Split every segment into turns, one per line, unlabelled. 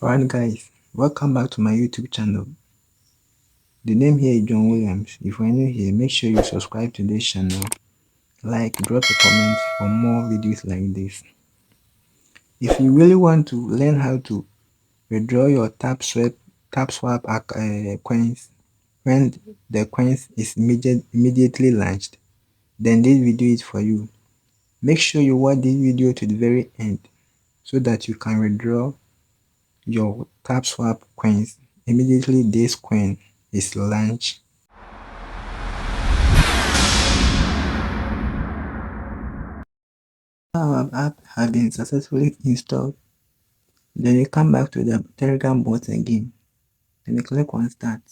Alright guys, welcome back to my YouTube channel. The name here is John Williams. If you're new here, make sure you subscribe to this channel, like, drop a comment for more videos like this. If you really want to learn how to withdraw your tapswap coins when the coins is immediately launched, then this video is for you. Make sure you watch this video to the very end so that you can withdraw your tapswap coins immediately this coin is launched. Our app has been successfully installed. Then you come back to the Telegram bot again. Then you click on start.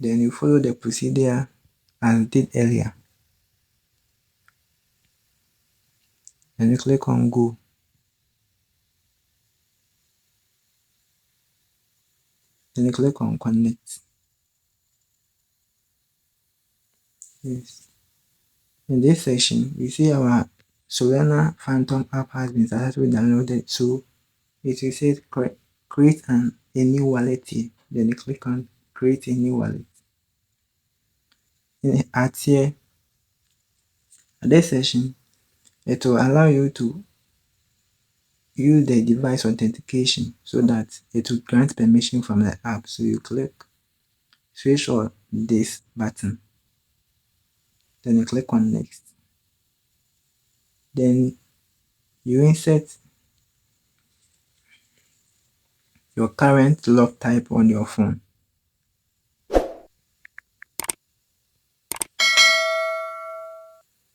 Then you follow the procedure as did earlier. Then you click on go. Then you click on connect. Yes. In this section, you see our Solana Phantom app has been successfully downloaded. So it will say create a new wallet here. Then you click on create a new wallet. At this section, it will allow you to use the device authentication so that it will grant permission from the app. So you click switch on this button. Then you click on next. Then you insert your current lock type on your phone.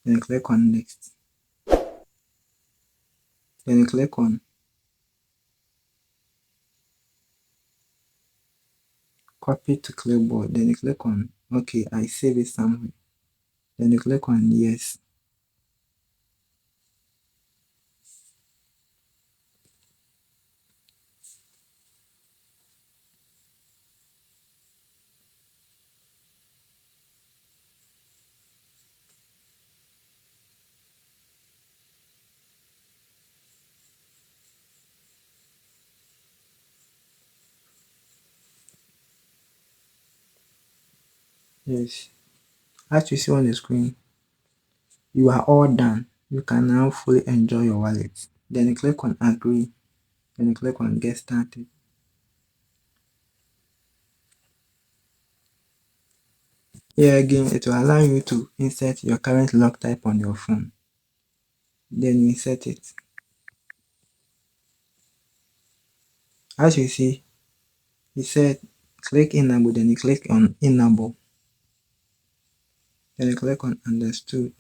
Then you click on next. Then you click on copy to clipboard. Then you click on okay, I save it somewhere. Then you click on yes. Yes. As you see on the screen, you are all done. You can now fully enjoy your wallet. Then you click on agree. Then you click on get started. Here again, it will allow you to insert your current lock type on your phone. Then you insert it. As you see, it said click enable, then you click on enable. Then you click on understood.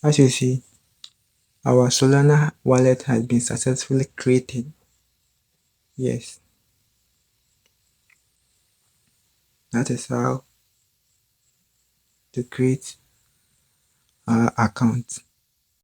As you see, our Solana wallet has been successfully created. Yes. That is how to create our account.